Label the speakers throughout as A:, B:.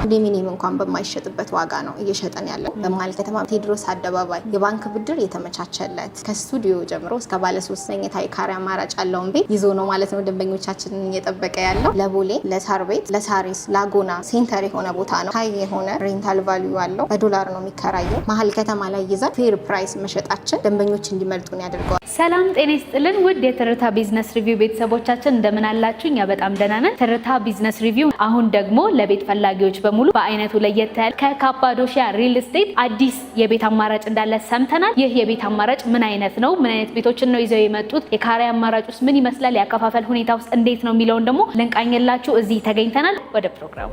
A: ኮንዶሚኒየም እንኳን በማይሸጥበት ዋጋ ነው እየሸጠን ያለው። በመሀል ከተማ ቴዎድሮስ አደባባይ የባንክ ብድር የተመቻቸለት ከስቱዲዮ ጀምሮ እስከ ባለ 3 መኝታ የካሬ አማራጭ ያለውን ቤት ይዞ ነው ማለት ነው ደንበኞቻችንን እየጠበቀ ያለው። ለቦሌ፣ ለሳር ቤት፣ ለሳሪስ፣ ላጎና ሴንተር የሆነ ቦታ ነው። ሀይ የሆነ ሬንታል ቫልዩ አለው። በዶላር ነው የሚከራየው። መሀል ከተማ ላይ ይዘን ፌር ፕራይስ መሸጣችን ደንበኞች እንዲመርጡን ያደርገዋል።
B: ሰላም ጤና ይስጥልን ውድ የትርታ ቢዝነስ ሪቪው ቤተሰቦቻችን እንደምን አላችሁ? እኛ በጣም ደህና ነን። ትርታ ቢዝነስ ሪቪው አሁን ደግሞ ለቤት ፈላጊዎች በሙሉ በአይነቱ ለየት ያለ ከካፓዶሺያ ሪል ስቴት አዲስ የቤት አማራጭ እንዳለ ሰምተናል። ይህ የቤት አማራጭ ምን አይነት ነው? ምን አይነት ቤቶችን ነው ይዘው የመጡት? የካሬ አማራጭ ውስጥ ምን ይመስላል? ያከፋፈል ሁኔታ ውስጥ እንዴት ነው የሚለውን ደግሞ ልንቃኝላችሁ እዚህ ተገኝተናል። ወደ ፕሮግራሙ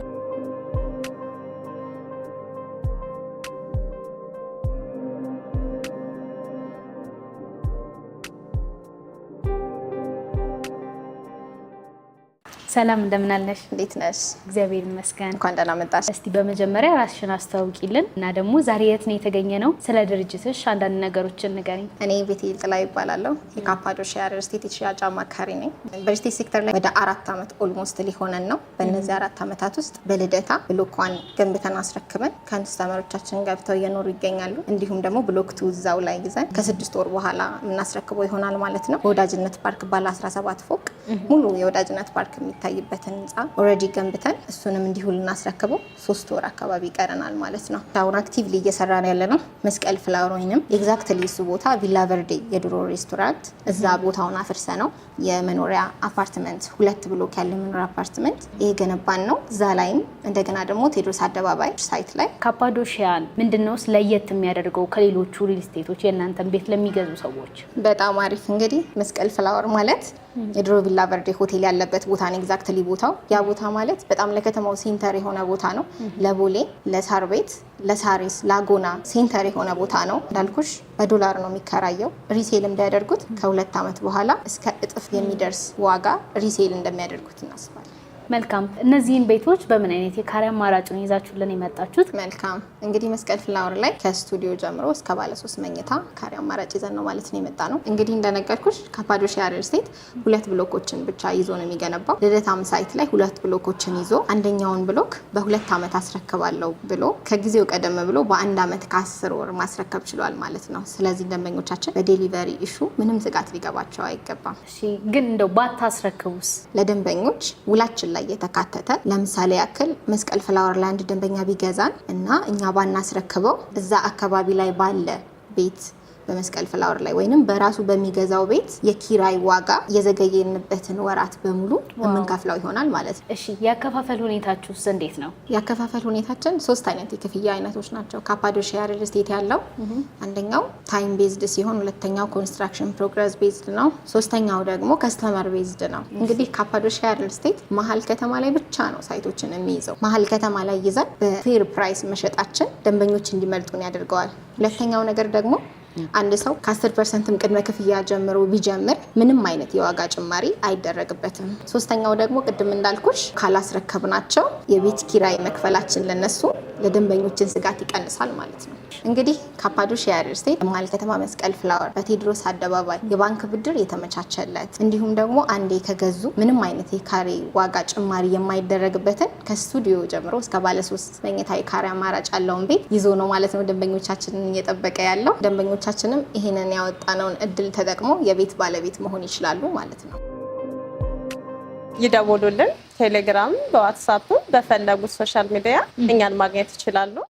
B: ሰላም እንደምን አለሽ?
A: እንዴት ነሽ?
B: እግዚአብሔር ይመስገን።
A: እንኳን ደህና መጣሽ።
B: እስቲ በመጀመሪያ ራስሽን አስተዋውቂልን እና ደግሞ ዛሬ የት ነው የተገኘ ነው? ስለ ድርጅትሽ አንዳንድ ነገሮችን ንገሪኝ።
A: እኔ ቤቴል ጥላይ ይባላለሁ። የካፓዶሺያ ሪል ስቴት የሽያጭ አማካሪ ነኝ። በሪል ስቴት ሴክተር ላይ ወደ 4 ዓመት ኦልሞስት ሊሆነን ነው። በእነዚህ 4 ዓመታት ውስጥ በልደታ ብሎክ 1 ገንብተን አስረክበን ከስተመሮቻችን ገብተው እየኖሩ ይገኛሉ። እንዲሁም ደግሞ ብሎክ 2 እዛው ላይ ይዘን ከ6 ወር በኋላ የምናስረክበው ይሆናል ማለት ነው። በወዳጅነት ፓርክ ባለ 17 ፎቅ ሙሉ የወዳጅነት ፓርክ የሚታይበትን ህንጻ ኦልሬዲ ገንብተን እሱንም እንዲሁ ልናስረክበው 3 ወር አካባቢ ይቀረናል ማለት ነው። አሁን አክቲቭሊ እየሰራን ያለነው መስቀል ፍላወር ወይንም ኤግዛክትሊ እሱ ቦታ ቪላ ቨርዴ የድሮ ሬስቶራንት እዛ ቦታውን አፍርሰ ነው የመኖሪያ አፓርትመንት 2 ብሎክ ያለ መኖሪያ አፓርትመንት የገነባን ነው። እዛ ላይም እንደገና ደግሞ ቴዎድሮስ አደባባይ ሳይት ላይ
B: ካፓዶሺያን ምንድነው ለየት የሚያደርገው ከሌሎቹ ሪል ስቴቶች የእናንተን ቤት ለሚገዙ ሰዎች?
A: በጣም አሪፍ። እንግዲህ መስቀል ፍላወር ማለት የድሮ ቪላ ቨርዴ ሆቴል ያለበት ቦታ ነው። ኤግዛክትሊ ቦታው ያ ቦታ ማለት በጣም ለከተማው ሴንተር የሆነ ቦታ ነው። ለቦሌ፣ ለሳር ቤት፣ ለሳሪስ፣ ላጎና ሴንተር የሆነ ቦታ ነው። እንዳልኩሽ በዶላር ነው የሚከራየው። ሪሴል እንዳያደርጉት ከ2 ዓመት በኋላ እስከ እጥፍ የሚደርስ ዋጋ ሪሴል እንደሚያደርጉት እናስባለን።
B: መልካም። እነዚህን ቤቶች በምን አይነት የካሬ አማራጭ ነው ይዛችሁልን የመጣችሁት?
A: መልካም። እንግዲህ መስቀል ፍላወር ላይ ከስቱዲዮ ጀምሮ እስከ ባለ 3 መኝታ ካሬ አማራጭ ይዘን ነው ማለት ነው የመጣ ነው። እንግዲህ እንደነገርኩሽ ካፓዶሺያ ሪል ስቴት 2 ብሎኮችን ብቻ ይዞ ነው የሚገነባው። ልደታም ሳይት ላይ 2 ብሎኮችን ይዞ አንደኛውን ብሎክ በ2 ዓመት አስረክባለሁ ብሎ ከጊዜው ቀደም ብሎ በ1 ዓመት ከ10 ወር ማስረከብ ችሏል ማለት ነው። ስለዚህ ደንበኞቻችን በዴሊቨሪ ኢሹ ምንም ስጋት ሊገባቸው አይገባም።
B: እሺ፣ ግን እንደው ባታስረክቡስ?
A: ለደንበኞች ውላችን የተካተተ ለምሳሌ ያክል መስቀል ፍላወር ላይ አንድ ደንበኛ ቢገዛን እና እኛ ባናስረክበው እዛ አካባቢ ላይ ባለ ቤት በመስቀል ፍላወር ላይ ወይንም በራሱ በሚገዛው ቤት የኪራይ ዋጋ የዘገየንበትን ወራት በሙሉ የምንከፍለው ይሆናል ማለት ነው።
B: እሺ፣ ያከፋፈል ሁኔታችሁስ እንዴት ነው?
A: ያከፋፈል ሁኔታችን 3 አይነት የክፍያ አይነቶች ናቸው። ካፓዶሺያ ሪል ስቴት ያለው አንደኛው ታይም ቤዝድ ሲሆን፣ ሁለተኛው ኮንስትራክሽን ፕሮግረስ ቤዝድ ነው፣ ሶስተኛው ደግሞ ከስተመር ቤዝድ ነው። እንግዲህ ካፓዶሺያ ሪል ስቴት መሀል ከተማ ላይ ብቻ ነው ሳይቶችን የሚይዘው። መሀል ከተማ ላይ ይዘን በፌር ፕራይስ መሸጣችን ደንበኞች እንዲመርጡን ያደርገዋል። ሁለተኛው ነገር ደግሞ አንድ ሰው ከ10% ቅድመ ክፍያ ጀምሮ ቢጀምር ምንም አይነት የዋጋ ጭማሪ አይደረግበትም። ሶስተኛው ደግሞ ቅድም እንዳልኩሽ ካላስረከብናቸው የቤት ኪራይ መክፈላችን ለነሱ ለደንበኞችን ስጋት ይቀንሳል ማለት ነው። እንግዲህ ካፓዶሺያ ሪል ስቴት መሀል ከተማ መስቀል ፍላወር በቴዎድሮስ አደባባይ የባንክ ብድር የተመቻቸለት እንዲሁም ደግሞ አንዴ ከገዙ ምንም አይነት የካሬ ዋጋ ጭማሪ የማይደረግበትን ከስቱዲዮ ጀምሮ እስከ ባለ 3 መኝታ የካሬ አማራጭ ያለውን ቤት ይዞ ነው ማለት ነው ደንበኞቻችንን እየጠበቀ ያለው። ደንበኞቻችንም ይሄንን ያወጣነውን እድል ተጠቅሞ የቤት ባለቤት መሆን ይችላሉ ማለት ነው።
C: ይደውሉልን። ቴሌግራም፣ በዋትስአፕ በፈለጉት ሶሻል ሚዲያ እኛን ማግኘት ይችላሉ።